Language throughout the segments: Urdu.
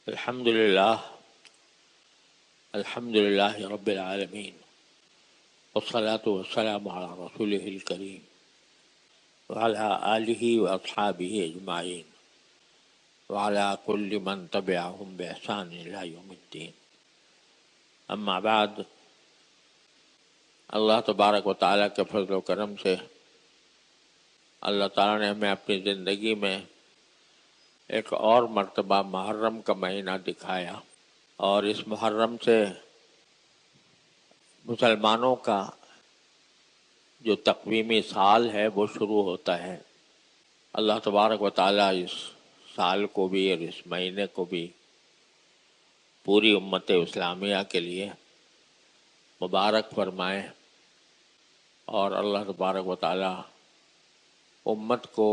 الحمد للہ رب العالمین والصلاة والسلام على رسوله الكریم وعلى آلہ واصحابہ اجمعین وعلى كل من تبعهم بإحسان إلى يوم الدین. اما بعد، اللہ تبارک و تعالیٰ کے فضل و کرم سے اللہ تعالیٰ نے ہمیں اپنی زندگی میں ایک اور مرتبہ محرم کا مہینہ دکھایا، اور اس محرم سے مسلمانوں کا جو تقویمی سال ہے وہ شروع ہوتا ہے. اللہ تبارک و تعالیٰ اس سال کو بھی اور اس مہینے کو بھی پوری امت اسلامیہ کے لیے مبارک فرمائے، اور اللہ تبارک و تعالیٰ امت کو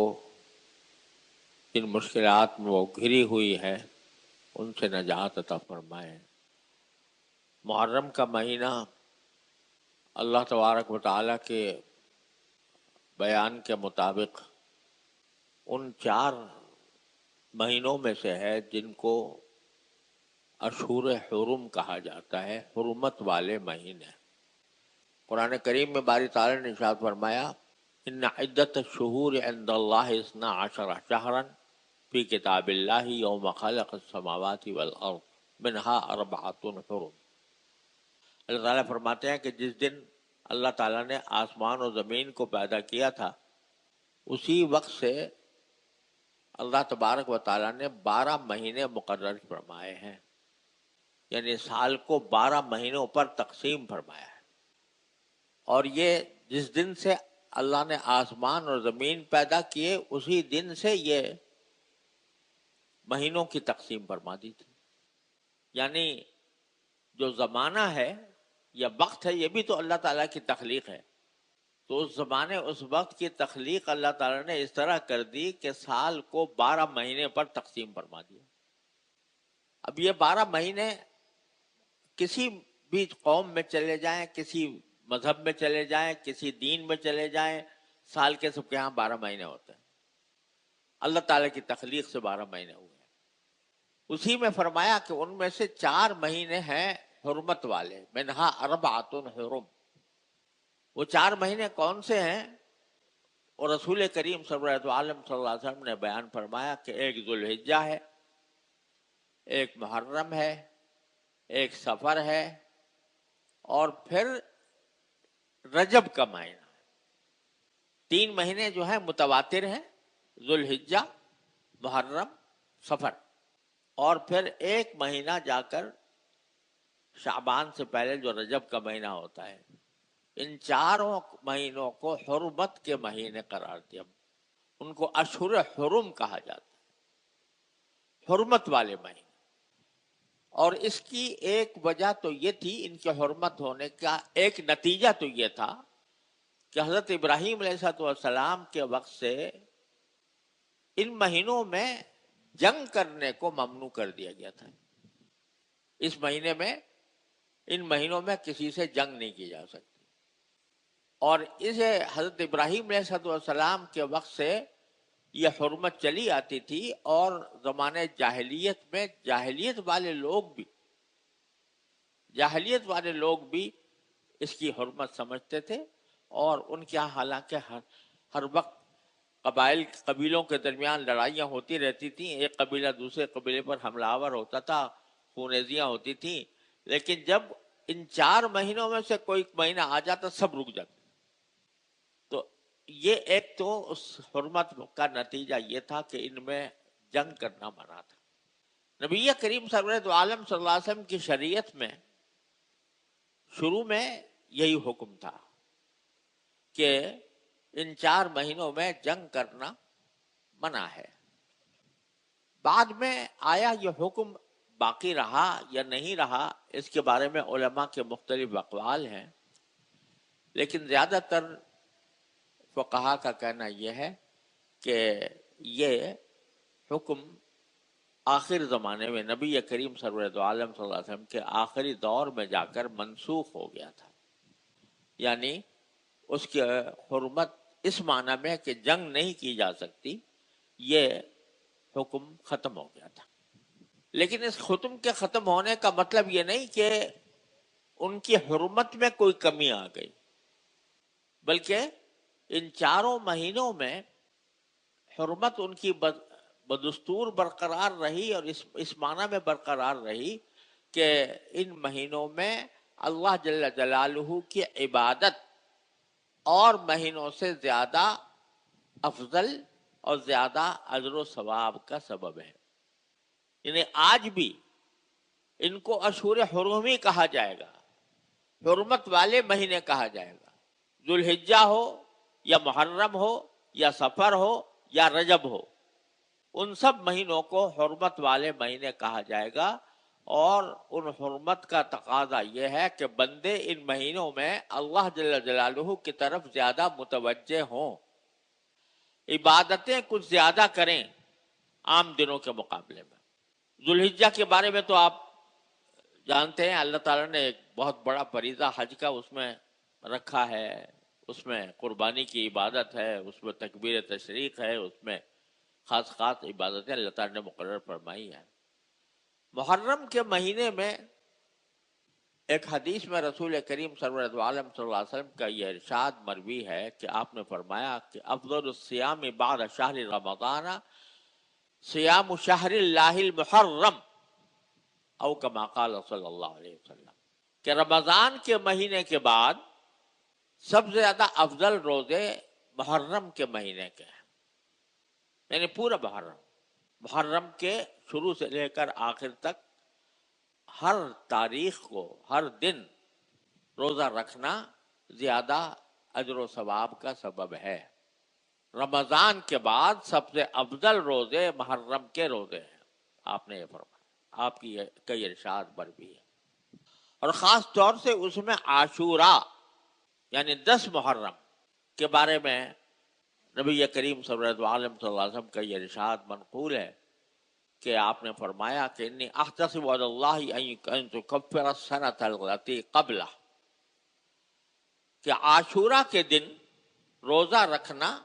جن مشکلات میں وہ گھری ہوئی ہے ان سے نجات عطا فرمائے. محرم کا مہینہ اللہ تبارک و تعالیٰ کے بیان کے مطابق ان 4 مہینوں میں سے ہے جن کو اشہر حرم کہا جاتا ہے، حرمت والے مہینے. قرآن کریم میں باری تعالیٰ نے ارشاد فرمایا، ان عدت الشہور عند اللہ 12 شہرا فی کتاب اللہ یوم خلق السماوات والارض منہا 4 حرم. اللہ تعالیٰ فرماتے ہیں کہ جس دن اللہ تعالیٰ نے آسمان و زمین کو پیدا کیا تھا اسی وقت سے اللہ تبارک و تعالیٰ نے 12 مہینے مقرر فرمائے ہیں، یعنی سال کو 12 مہینوں پر تقسیم فرمایا ہے. اور یہ جس دن سے اللہ نے آسمان اور زمین پیدا کیے اسی دن سے یہ مہینوں کی تقسیم فرما دی تھی. یعنی جو زمانہ ہے یا وقت ہے یہ بھی تو اللہ تعالیٰ کی تخلیق ہے. تو اس زمانے اس وقت کی تخلیق اللہ تعالیٰ نے اس طرح کر دی کہ سال کو 12 مہینے پر تقسیم فرما دیا. اب یہ 12 مہینے کسی بھی قوم میں چلے جائیں، کسی مذہب میں چلے جائیں، کسی دین میں چلے جائیں، سال کے سب کے یہاں 12 مہینے ہوتے ہیں. اللہ تعالیٰ کی تخلیق سے 12 مہینے ہوئے. اسی میں فرمایا کہ ان میں سے 4 مہینے ہیں حرمت والے، منہا 4 حرم. وہ 4 مہینے کون سے ہیں؟ اور رسول کریم صلی اللہ علیہ وسلم نے بیان فرمایا کہ ایک ذوالحجہ ہے، ایک محرم ہے، ایک سفر ہے، اور پھر رجب کا مہینہ ہے. 3 مہینے جو ہیں متواتر ہیں، ذوالحجہ، محرم، سفر. اور پھر ایک مہینہ جا کر شعبان سے پہلے جو رجب کا مہینہ ہوتا ہے. ان 4 مہینوں کو حرمت کے مہینے قرار دیا. ان کو اشہر حرم کہا جاتا ہے، حرمت والے مہینے. اور اس کی ایک وجہ تو یہ تھی، ان کے حرمت ہونے کا ایک نتیجہ تو یہ تھا کہ حضرت ابراہیم علیہ السلام کے وقت سے ان مہینوں میں جنگ کرنے کو ممنوع کر دیا گیا تھا. اس مہینے میں، ان مہینوں میں کسی سے جنگ نہیں کی جا سکتی. اور اسے حضرت ابراہیم علیہ السلام کے وقت سے یہ حرمت چلی آتی تھی. اور زمانے جاہلیت میں جاہلیت والے لوگ بھی اس کی حرمت سمجھتے تھے. اور ان کے حالانکہ ہر وقت قبیلوں کے درمیان لڑائیاں ہوتی رہتی تھیں، ایک قبیلہ دوسرے قبیلے پر حملہ آور ہوتا تھا، خونریزیاں ہوتی تھیں. لیکن جب ان 4 مہینوں میں سے کوئی مہینہ آ جاتا سب رک جاتے. تو یہ ایک تو اس حرمت کا نتیجہ یہ تھا کہ ان میں جنگ کرنا منع تھا. نبی کریم سرورت عالم صلی اللہ علیہ وسلم کی شریعت میں شروع میں یہی حکم تھا کہ ان 4 مہینوں میں جنگ کرنا منع ہے. بعد میں آیا یہ حکم باقی رہا یا نہیں رہا، اس کے بارے میں علماء کے مختلف اقوال ہیں. لیکن زیادہ تر فقہا کا کہنا یہ ہے کہ یہ حکم آخر زمانے میں نبی کریم سرورت عالم صلی اللہ علیہ وسلم کے آخری دور میں جا کر منسوخ ہو گیا تھا. یعنی اس کی حرمت اس معنی میں کہ جنگ نہیں کی جا سکتی، یہ حکم ختم ہو گیا تھا. لیکن اس ختم کے ختم ہونے کا مطلب یہ نہیں کہ ان کی حرمت میں کوئی کمی آ گئی، بلکہ ان چاروں مہینوں میں حرمت ان کی بدستور برقرار رہی، اور اس معنی میں برقرار رہی کہ ان مہینوں میں اللہ جل جلالہ کی عبادت اور مہینوں سے زیادہ افضل اور زیادہ اجر و ثواب کا سبب ہے. یعنی آج بھی ان کو اشہر حرمی کہا جائے گا، حرمت والے مہینے کہا جائے گا. ذوالحجہ ہو یا محرم ہو یا سفر ہو یا رجب ہو، ان سب مہینوں کو حرمت والے مہینے کہا جائے گا. اور ان حرمت کا تقاضا یہ ہے کہ بندے ان مہینوں میں اللہ جل جلالہ کی طرف زیادہ متوجہ ہوں، عبادتیں کچھ زیادہ کریں عام دنوں کے مقابلے میں. ذوالحجہ کے بارے میں تو آپ جانتے ہیں، اللہ تعالیٰ نے ایک بہت بڑا فریضہ حج کا اس میں رکھا ہے. اس میں قربانی کی عبادت ہے، اس میں تکبیر تشریق ہے، اس میں خاص خاص عبادتیں اللہ تعالیٰ نے مقرر فرمائی ہیں. محرم کے مہینے میں ایک حدیث میں رسول کریم سرورت عالم صلی اللہ علیہ وسلم کا یہ ارشاد مروی ہے کہ آپ نے فرمایا کہ افضل الصیام بعد شہر رمضان صیام شہر اللہ المحرم، او کما قال صلی اللہ علیہ وسلم، کہ رمضان کے مہینے کے بعد سب سے زیادہ افضل روزے محرم کے مہینے کے ہیں. یعنی پورا محرم کے شروع سے لے کر آخر تک ہر تاریخ کو، ہر دن روزہ رکھنا زیادہ اجر و ثواب کا سبب ہے. رمضان کے بعد سب سے افضل روزے محرم کے روزے ہیں، آپ نے یہ فرمایا، آپ کی کئی ارشاد پر بھی ہے. اور خاص طور سے اس میں عاشورہ یعنی 10 محرم کے بارے میں نبی کریم صلی اللہ علیہ وسلم کا یہ ارشاد منقول ہے کہ آپ نے فرمایا کہ انی احتسب علی اللہ ان تکفر السنۃ التی قبلہ، کہ عاشورہ کے دن روزہ رکھنا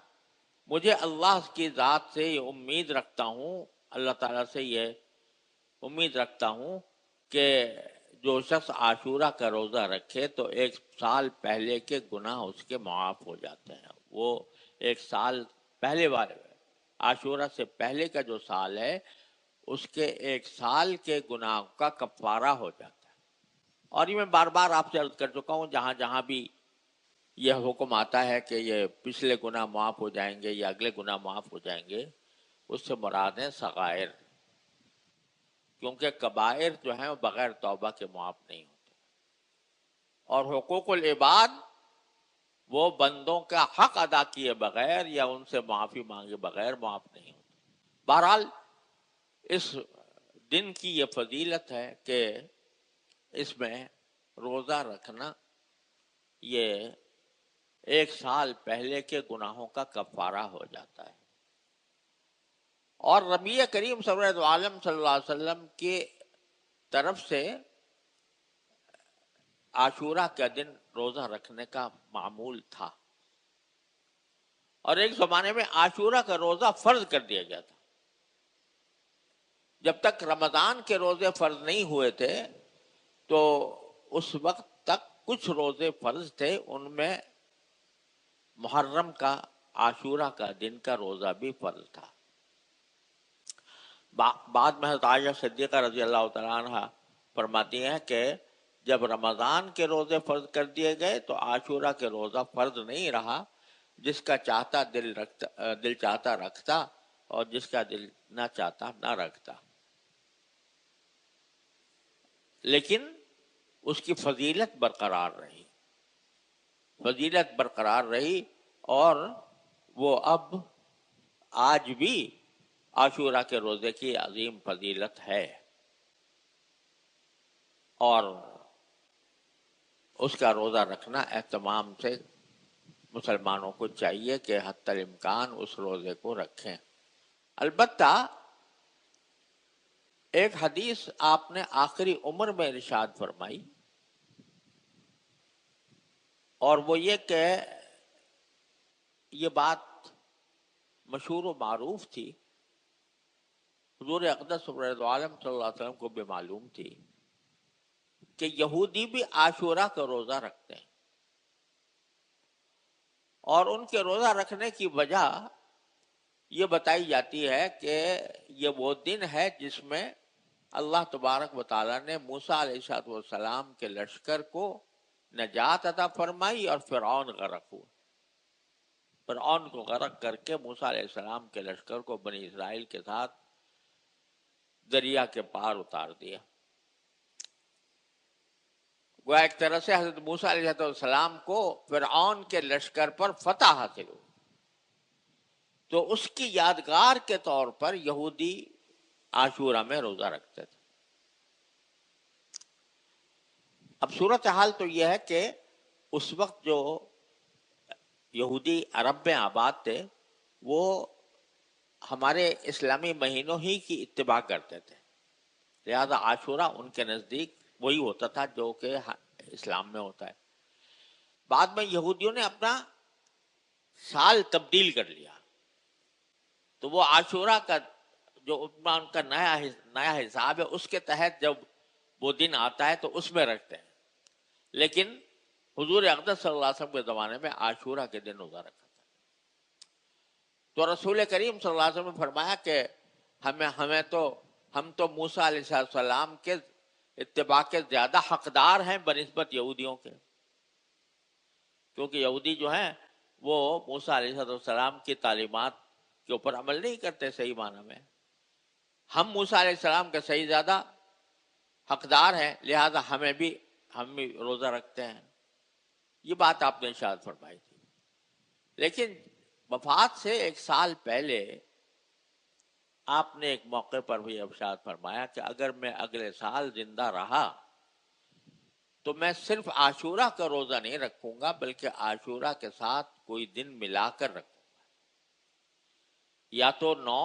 مجھے اللہ کی ذات سے یہ امید رکھتا ہوں، اللہ تعالیٰ سے یہ امید رکھتا ہوں کہ جو شخص عاشورہ کا روزہ رکھے تو 1 سال پہلے کے گناہ اس کے معاف ہو جاتے ہیں. وہ 1 سال پہلے والے عاشورہ سے پہلے کا جو سال ہے اس کے 1 سال کے گناہ کا کفارہ ہو جاتا ہے. اور یہ میں بار بار آپ سے عرض کر چکا ہوں، جہاں جہاں بھی یہ حکم آتا ہے کہ یہ پچھلے گناہ معاف ہو جائیں گے یا اگلے گناہ معاف ہو جائیں گے، اس سے مراد ہیں صغائر، کیونکہ کبائر جو ہیں وہ بغیر توبہ کے معاف نہیں ہوتے. اور حقوق العباد وہ بندوں کا حق ادا کیے بغیر یا ان سے معافی مانگے بغیر معاف نہیں ہوتے. بہرحال اس دن کی یہ فضیلت ہے کہ اس میں روزہ رکھنا یہ 1 سال پہلے کے گناہوں کا کفارہ ہو جاتا ہے. اور نبی کریم صلی اللہ علیہ وسلم کی طرف سے عاشورہ کا دن روزہ رکھنے کا معمول تھا، اور ایک زمانے میں عاشورہ کا روزہ فرض کر دیا گیا تھا. جب تک رمضان کے روزے فرض نہیں ہوئے تھے تو اس وقت تک کچھ روزے فرض تھے، ان میں محرم کا عاشورہ کا دن کا روزہ بھی فرض تھا. بعد میں حضرت عائشہ صدیقہ رضی اللہ تعالیٰ عنہ فرماتی ہیں کہ جب رمضان کے روزے فرض کر دیے گئے تو عاشورہ کے روزہ فرض نہیں رہا. جس کا چاہتا دل چاہتا رکھتا اور جس کا دل نہ چاہتا نہ رکھتا، لیکن اس کی فضیلت برقرار رہی اور وہ اب آج بھی عاشورہ کے روزے کی عظیم فضیلت ہے. اور اس کا روزہ رکھنا اہتمام سے مسلمانوں کو چاہیے کہ حتی الامکان اس روزے کو رکھیں. البتہ ایک حدیث آپ نے آخری عمر میں ارشاد فرمائی، اور وہ یہ کہ یہ بات مشہور و معروف تھی حضور اقدس سرور عالم صلی اللہ علیہ وسلم کو بھی معلوم تھی کہ یہودی بھی عاشورہ کا روزہ رکھتے ہیں، اور ان کے روزہ رکھنے کی وجہ یہ بتائی جاتی ہے کہ یہ وہ دن ہے جس میں اللہ تبارک و تعالیٰ نے موسیٰ علیہ السلام کے لشکر کو نجات عطا فرمائی اور فرعون غرق ہوا۔ فرعون کو غرق کر کے موسیٰ علیہ السلام کے لشکر کو بنی اسرائیل کے ساتھ دریا کے پار اتار دیا۔ وہ ایک طرح سے حضرت موسیٰ علیہ السلام کو فرعون کے لشکر پر فتح حاصل ہوئی، تو اس کی یادگار کے طور پر یہودی عاشورہ میں روزہ رکھتے تھے۔ اب صورتحال تو یہ ہے کہ اس وقت جو یہودی عرب میں آباد تھے وہ ہمارے اسلامی مہینوں ہی کی اتباع کرتے تھے، لہذا عاشورہ ان کے نزدیک وہی ہوتا تھا جو کہ اسلام میں ہوتا ہے۔ بعد میں یہودیوں نے اپنا سال تبدیل کر لیا، تو وہ عاشورہ کا جو ان کا نیا حساب ہے اس کے تحت جب وہ دن آتا ہے تو اس میں رکھتے ہیں، لیکن حضور اقدس صلی اللہ علیہ وسلم کے زمانے میں عاشورہ کے دن روزہ رکھا تھا۔ تو رسول کریم صلی اللہ علیہ وسلم نے فرمایا کہ ہم تو موسیٰ علیہ السلام کے اتباع کے زیادہ حقدار ہیں بنسبت یہودیوں کے، کیونکہ یہودی جو ہیں وہ موسیٰ علیہ السلام کی تعلیمات کے اوپر عمل نہیں کرتے صحیح معنی میں۔ ہم موسیٰ علیہ السلام کے صحیح زیادہ حقدار ہیں، لہذا ہم بھی روزہ رکھتے ہیں۔ یہ بات آپ نے ارشاد فرمائی تھی، لیکن وفات سے ایک سال پہلے آپ نے ایک موقع پر بھی ارشاد فرمایا کہ اگر میں اگلے سال زندہ رہا تو میں صرف عاشورہ کا روزہ نہیں رکھوں گا بلکہ عاشورہ کے ساتھ کوئی دن ملا کر رکھوں گا، یا تو 9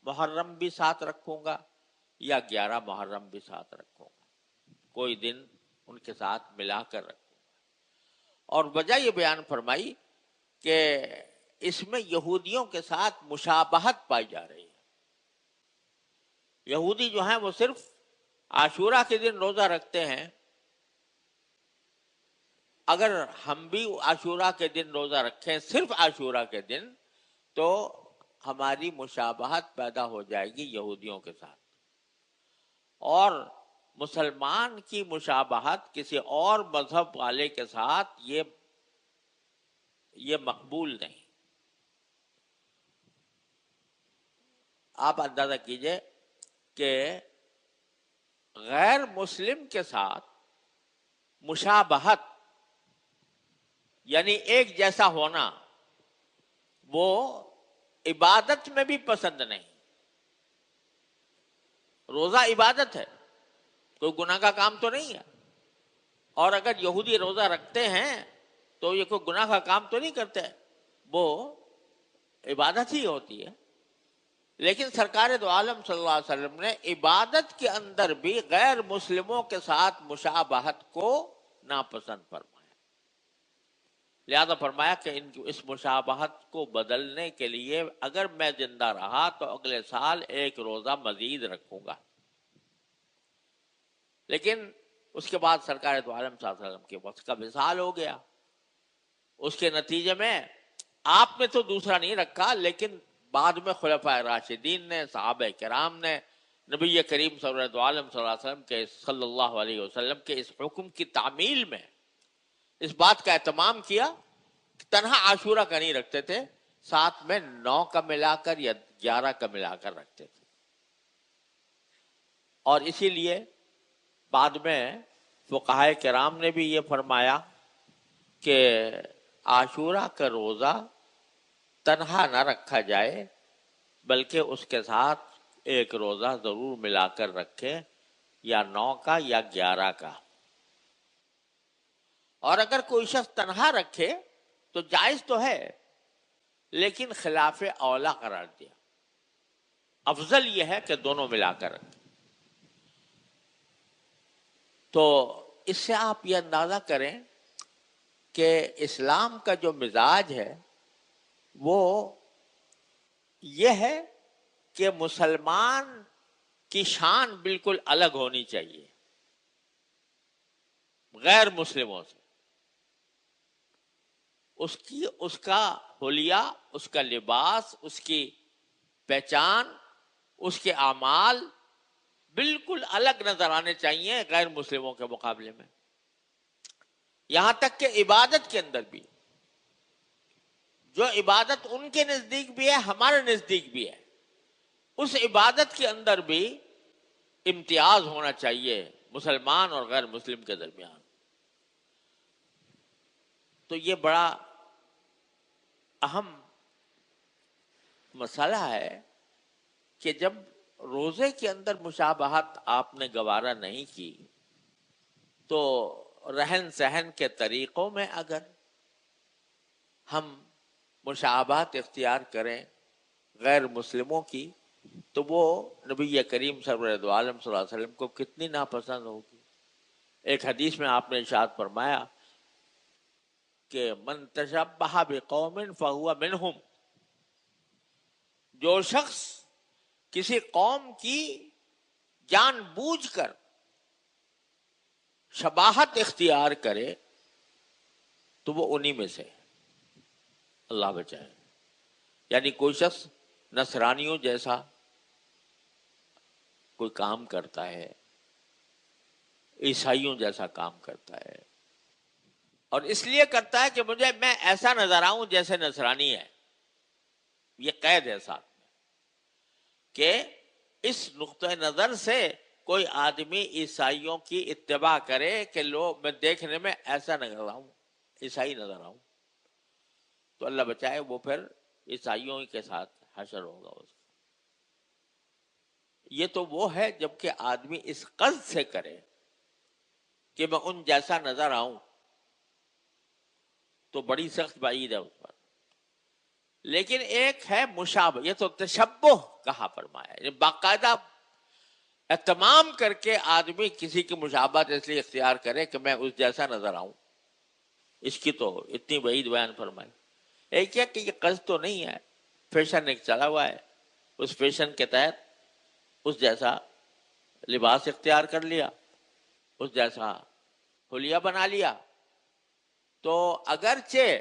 محرم بھی ساتھ رکھوں گا یا 11 محرم بھی ساتھ رکھوں گا، کوئی دن ان کے ساتھ ملا کر رکھوں گا۔ اور وجہ یہ بیان فرمائی کہ اس میں یہودیوں کے ساتھ مشابہت پائی جا رہی ہے۔ یہودی جو ہیں وہ صرف عاشورہ کے دن روزہ رکھتے ہیں، اگر ہم بھی عاشورہ کے دن روزہ رکھیں صرف عاشورہ کے دن تو ہماری مشابہت پیدا ہو جائے گی یہودیوں کے ساتھ، اور مسلمان کی مشابہت کسی اور مذہب والے کے ساتھ یہ مقبول نہیں۔ آپ اندازہ کیجئے کہ غیر مسلم کے ساتھ مشابہت یعنی ایک جیسا ہونا وہ عبادت میں بھی پسند نہیں۔ روزہ عبادت ہے، کوئی گناہ کا کام تو نہیں ہے، اور اگر یہودی روزہ رکھتے ہیں تو یہ کوئی گناہ کا کام تو نہیں کرتے، وہ عبادت ہی ہوتی ہے۔ لیکن سرکار دو عالم صلی اللہ علیہ وسلم نے عبادت کے اندر بھی غیر مسلموں کے ساتھ مشابہت کو ناپسند فرمایا، لہذا فرمایا کہ اس مشابہت کو بدلنے کے لیے اگر میں زندہ رہا تو اگلے سال ایک روزہ مزید رکھوں گا۔ لیکن اس کے بعد سرکار دو عالم صلی اللہ علیہ وسلم کے وقت کا وصال ہو گیا، اس کے نتیجے میں آپ نے تو دوسرا نہیں رکھا، لیکن بعد میں خلفائے راشدین نے، صحابہ کرام نے نبی کریم صلی اللہ علیہ وسلم کے اس حکم کی تعمیل میں اس بات کا اہتمام کیا کہ تنہا عاشورہ کا نہیں رکھتے تھے، ساتھ میں 9 کا ملا کر یا 11 کا ملا کر رکھتے تھے۔ اور اسی لیے بعد میں فقہائے کرام نے بھی یہ فرمایا کہ عاشورہ کا روزہ تنہا نہ رکھا جائے بلکہ اس کے ساتھ ایک روزہ ضرور ملا کر رکھے، یا 9 کا یا 11 کا۔ اور اگر کوئی شخص تنہا رکھے تو جائز تو ہے، لیکن خلاف اولا قرار دیا، افضل یہ ہے کہ دونوں ملا کر رکھیں۔ تو اس سے آپ یہ اندازہ کریں کہ اسلام کا جو مزاج ہے وہ یہ ہے کہ مسلمان کی شان بالکل الگ ہونی چاہیے غیر مسلموں سے. اس کا حلیہ، اس کا لباس، اس کی پہچان، اس کے اعمال بالکل الگ نظر آنے چاہیے غیر مسلموں کے مقابلے میں. یہاں تک کہ عبادت کے اندر بھی، جو عبادت ان کے نزدیک بھی ہے ہمارے نزدیک بھی ہے، اس عبادت کے اندر بھی امتیاز ہونا چاہیے مسلمان اور غیر مسلم کے درمیان. تو یہ بڑا اہم مسئلہ ہے کہ جب روزے کے اندر مشابہت آپ نے گوارا نہیں کی تو رہن سہن کے طریقوں میں اگر ہم مشابہت اختیار کریں غیر مسلموں کی تو وہ نبی کریم سرور دو عالم صلی اللہ علیہ وسلم کو کتنی ناپسند ہوگی. ایک حدیث میں آپ نے ارشاد فرمایا کہ من تشبہ بقوم فہو منہم، جو شخص کسی قوم کی جان بوجھ کر شباہت اختیار کرے تو وہ انہی میں سے. اللہ بچائے. یعنی کوئی شخص نصرانیوں جیسا کوئی کام کرتا ہے، عیسائیوں جیسا کام کرتا ہے، اور اس لیے کرتا ہے کہ میں ایسا نظر آؤں جیسے نصرانی ہے. یہ قید ہے ساتھ میں کہ اس نقطۂ نظر سے کوئی آدمی عیسائیوں کی اتباع کرے کہ لوگ میں دیکھنے میں ایسا نظر آؤں، عیسائی نظر آؤں، تو اللہ بچائے وہ پھر عیسائیوں کے ساتھ حشر ہوگا اس کا. یہ تو وہ ہے جب کہ آدمی اس قصد سے کرے کہ میں ان جیسا نظر آؤں تو بڑی سخت بعید ہے اس پر. لیکن ایک ہے مشابہ، یہ تو تشبہ کہا فرمایا، یہ باقاعدہ اہتمام کر کے آدمی کسی کی مشابہت اس لیے اختیار کرے کہ میں اس جیسا نظر آؤں، اس کی تو اتنی بعید بیان فرمائی. ایک ہے کہ یہ قصد تو نہیں ہے، فیشن ایک چلا ہوا ہے، اس فیشن کے تحت اس جیسا لباس اختیار کر لیا، اس جیسا حلیہ بنا لیا. تو اگرچہ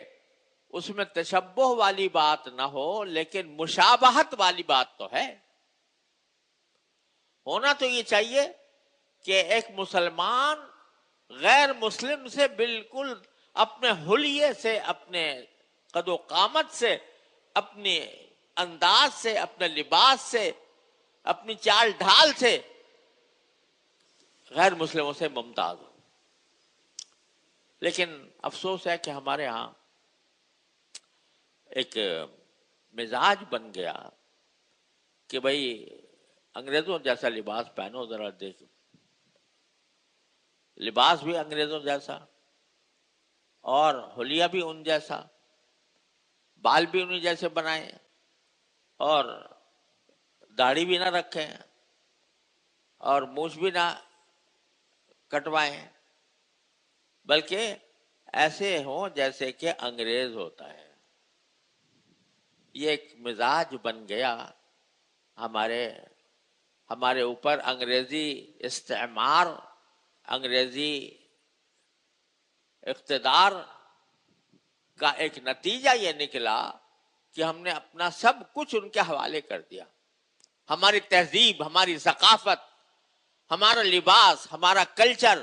اس میں تشبہ والی بات نہ ہو لیکن مشابہت والی بات تو ہے. ہونا تو یہ چاہیے کہ ایک مسلمان غیر مسلم سے بالکل اپنے حلیے سے، اپنے قد و قامت سے، اپنے انداز سے، اپنے لباس سے، اپنی چال ڈھال سے غیر مسلموں سے ممتاز ہو. لیکن افسوس ہے کہ ہمارے ہاں ایک مزاج بن گیا کہ بھئی انگریزوں جیسا لباس پہنو، ذرا دیکھو لباس بھی انگریزوں جیسا اور حلیہ بھی ان جیسا، بال بھی انہیں جیسے بنائیں اور داڑھی بھی نہ رکھیں اور مونچھ بھی نہ کٹوائیں، بلکہ ایسے ہوں جیسے کہ انگریز ہوتا ہے. یہ ایک مزاج بن گیا ہمارے اوپر. انگریزی استعمار، انگریزی اقتدار کا ایک نتیجہ یہ نکلا کہ ہم نے اپنا سب کچھ ان کے حوالے کر دیا. ہماری تہذیب، ہماری ثقافت، ہمارا لباس، ہمارا کلچر،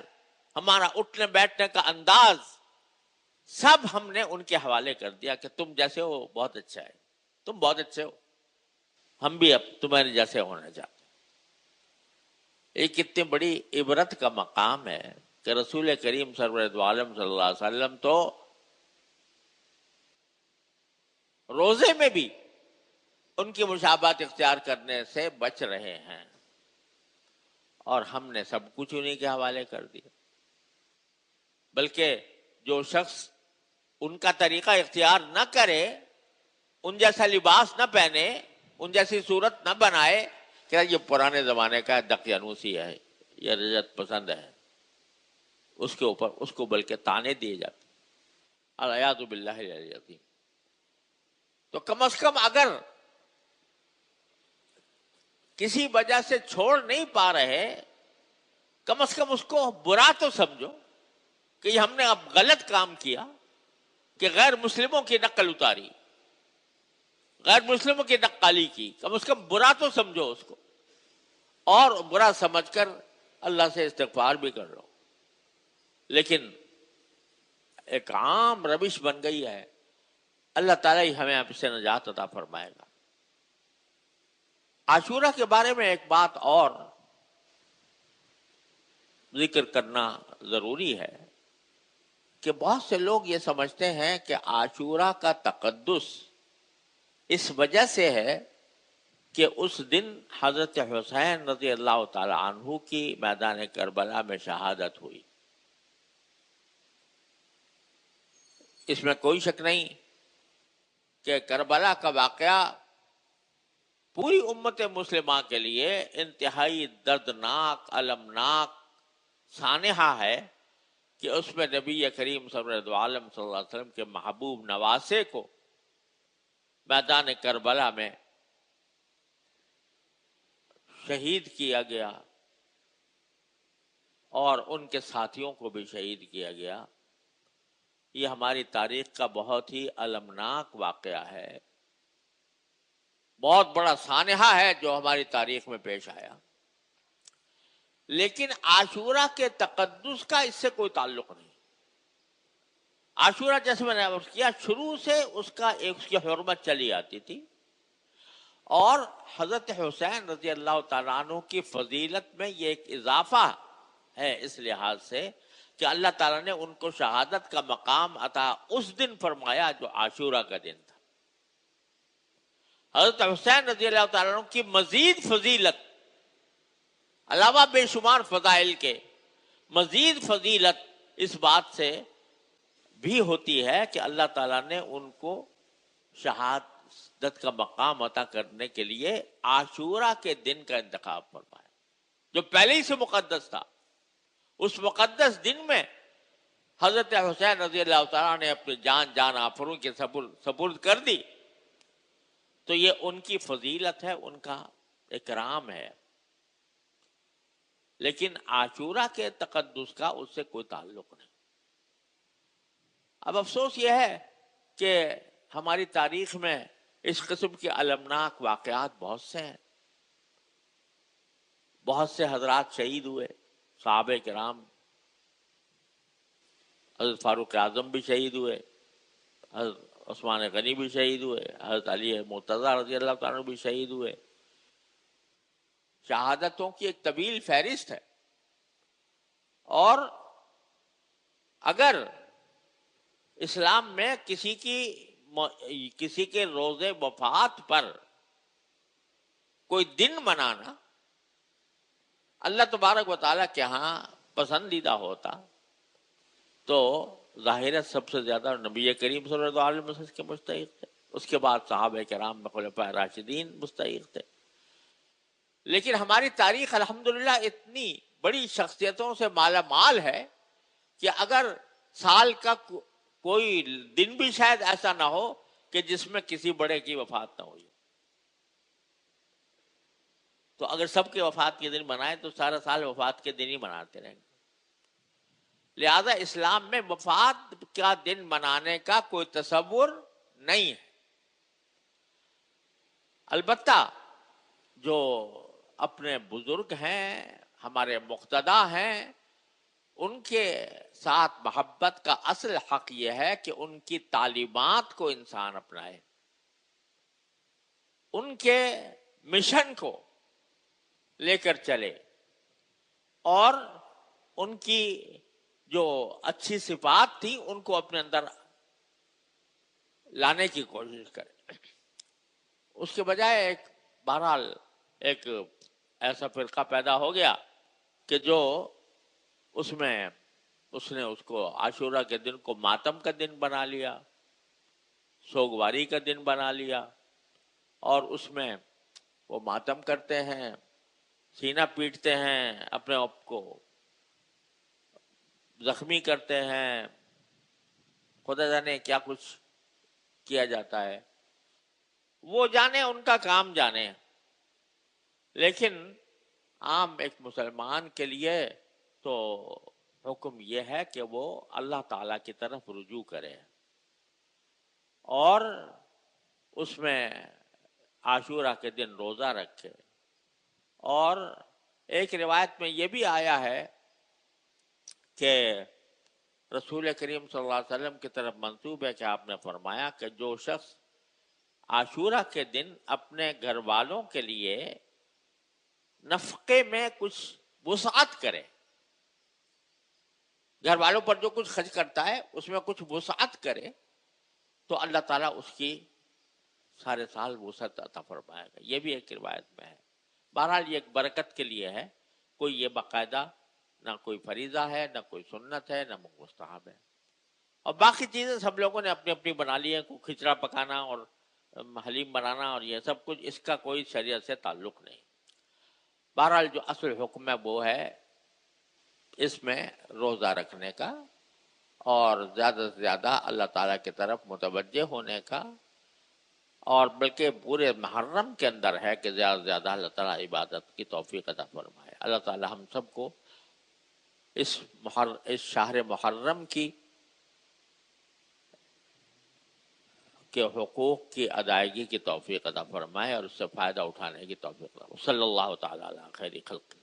ہمارا اٹھنے بیٹھنے کا انداز، سب ہم نے ان کے حوالے کر دیا کہ تم جیسے ہو بہت اچھا ہے، تم بہت اچھے ہو، ہم بھی اب تمہارے جیسے ہونا چاہتے ہیں. یہ کتنی بڑی عبرت کا مقام ہے کہ رسول کریم سرور دو عالم صلی اللہ علیہ وسلم تو روزے میں بھی ان کی مشابہت اختیار کرنے سے بچ رہے ہیں، اور ہم نے سب کچھ انہیں کے حوالے کر دیا. بلکہ جو شخص ان کا طریقہ اختیار نہ کرے، ان جیسا لباس نہ پہنے، ان جیسی صورت نہ بنائے کہ یہ پرانے زمانے کا دقیانوسی ہے، یہ رجعت پسند ہے، اس کے اوپر اس کو بلکہ تانے دیے جاتے. الیاذ باللہ العظیم. تو کم از کم اگر کسی وجہ سے چھوڑ نہیں پا رہے، کم از کم اس کو برا تو سمجھو کہ یہ ہم نے اب غلط کام کیا کہ غیر مسلموں کی نقل اتاری، غیر مسلموں کی نقالی کی، کم از کم برا تو سمجھو اس کو، اور برا سمجھ کر اللہ سے استغفار بھی کر لو۔ لیکن ایک عام روش بن گئی ہے، اللہ تعالیٰ ہی ہمیں اب سے نجات عطا فرمائے گا۔ عاشورہ کے بارے میں ایک بات اور ذکر کرنا ضروری ہے کہ بہت سے لوگ یہ سمجھتے ہیں کہ عاشورہ کا تقدس اس وجہ سے ہے کہ اس دن حضرت حسین رضی اللہ تعالی عنہ کی میدان کربلا میں شہادت ہوئی۔ اس میں کوئی شک نہیں کہ کربلا کا واقعہ پوری امت مسلمہ کے لیے انتہائی دردناک، المناک سانحہ ہے کہ اس میں نبی کریم صلی اللہ علیہ وسلم کے محبوب نواسے کو میدان کربلا میں شہید کیا گیا اور ان کے ساتھیوں کو بھی شہید کیا گیا۔ یہ ہماری تاریخ کا بہت ہی المناک واقعہ ہے، بہت بڑا سانحہ ہے جو ہماری تاریخ میں پیش آیا۔ لیکن عاشورہ کے تقدس کا اس سے کوئی تعلق نہیں۔ عاشورہ جیسے میں نے عرض کیا شروع سے اس کی حرمت چلی آتی تھی، اور حضرت حسین رضی اللہ تعالیٰ عنہ کی فضیلت میں یہ ایک اضافہ ہے اس لحاظ سے کہ اللہ تعالیٰ نے ان کو شہادت کا مقام عطا اس دن فرمایا جو عاشورہ کا دن تھا۔ حضرت حسین رضی اللہ تعالیٰ عنہ کی مزید فضیلت، علاوہ بے شمار فضائل کے، مزید فضیلت اس بات سے بھی ہوتی ہے کہ اللہ تعالیٰ نے ان کو شہادت کا مقام عطا کرنے کے لیے عاشورہ کے دن کا انتخاب فرمایا، جو پہلے ہی سے مقدس تھا۔ اس مقدس دن میں حضرت حسین رضی اللہ تعالیٰ نے اپنی جان آفروں کے سپرد کر دی، تو یہ ان کی فضیلت ہے، ان کا اکرام ہے۔ لیکن عاشورہ کے تقدس کا اس سے کوئی تعلق نہیں۔ اب افسوس یہ ہے کہ ہماری تاریخ میں اس قسم کے المناک واقعات بہت سے ہیں، بہت سے حضرات شہید ہوئے، صحابہ کرام، حضرت فاروق اعظم بھی شہید ہوئے، حضرت عثمان غنی بھی شہید ہوئے، حضرت علی مرتضیٰ رضی اللہ تعالیٰ بھی شہید ہوئے۔ شہادتوں کی ایک طویل فہرست ہے، اور اگر اسلام میں کسی کے روز وفات پر کوئی دن منانا اللہ تبارک و تعالیٰ کے ہاں پسندیدہ ہوتا تو ظاہر سب سے زیادہ نبی کریم صلی اللہ علیہ وسلم کے مستحق تھے، اس کے بعد صحابہ کرام میں خلفائے راشدین مستحق تھے۔ لیکن ہماری تاریخ الحمدللہ اتنی بڑی شخصیتوں سے مالا مال ہے کہ اگر سال کا کوئی دن بھی شاید ایسا نہ ہو کہ جس میں کسی بڑے کی وفات نہ ہوئی، تو اگر سب کے وفات کے دن منائیں تو سارا سال وفات کے دن ہی مناتے رہیں گے۔ لہذا اسلام میں وفات کا دن منانے کا کوئی تصور نہیں ہے۔ البتہ جو اپنے بزرگ ہیں، ہمارے مقتدی ہیں، ان کے ساتھ محبت کا اصل حق یہ ہے کہ ان کی تعلیمات کو انسان اپنائے، ان کے مشن کو لے کر چلے، اور ان کی جو اچھی صفات تھی ان کو اپنے اندر لانے کی کوشش کرے۔ اس کے بجائے بہرحال ایک ایسا فرقہ پیدا ہو گیا کہ جو اس نے اس کو عاشورہ کے دن کو ماتم کا دن بنا لیا، سوگواری کا دن بنا لیا، اور اس میں وہ ماتم کرتے ہیں، سینہ پیٹتے ہیں، اپنے آپ کو زخمی کرتے ہیں، خدا جانے کیا کچھ کیا جاتا ہے، وہ جانے، ان کا کام جانے۔ لیکن عام ایک مسلمان کے لیے تو حکم یہ ہے کہ وہ اللہ تعالیٰ کی طرف رجوع کرے اور اس میں عاشورہ کے دن روزہ رکھے. اور ایک روایت میں یہ بھی آیا ہے کہ رسول کریم صلی اللہ علیہ وسلم کی طرف منسوب ہے کہ آپ نے فرمایا کہ جو شخص عاشورہ کے دن اپنے گھر والوں کے لیے نفقے میں کچھ وسعت کرے، گھر والوں پر جو کچھ خرچ کرتا ہے اس میں کچھ وسعت کرے، تو اللہ تعالیٰ اس کی سارے سال وسعت عطا فرمائے گا. یہ بھی ایک روایت میں ہے. بہرحال یہ ایک برکت کے لیے ہے، کوئی یہ باقاعدہ نہ کوئی فریضہ ہے، نہ کوئی سنت ہے، نہ مستحب ہے. اور باقی چیزیں سب لوگوں نے اپنی اپنی بنا لی ہیں، کوئی کھچڑا پکانا اور حلیم بنانا اور یہ سب کچھ، اس کا کوئی شریعت سے تعلق نہیں. بہرحال جو اصل حکم ہے وہ ہے اس میں روزہ رکھنے کا اور زیادہ سے زیادہ اللہ تعالیٰ کی طرف متوجہ ہونے کا، اور بلکہ پورے محرم کے اندر ہے کہ زیادہ سے زیادہ اللہ تعالیٰ عبادت کی توفیق عطا فرمائے. اللہ تعالیٰ ہم سب کو اس شہر محرم کے حقوق کی ادائیگی کی توفیق عطا فرمائے اور اس سے فائدہ اٹھانے کی توفیق عطا. صلی اللہ تعالیٰ علی خیر خلق.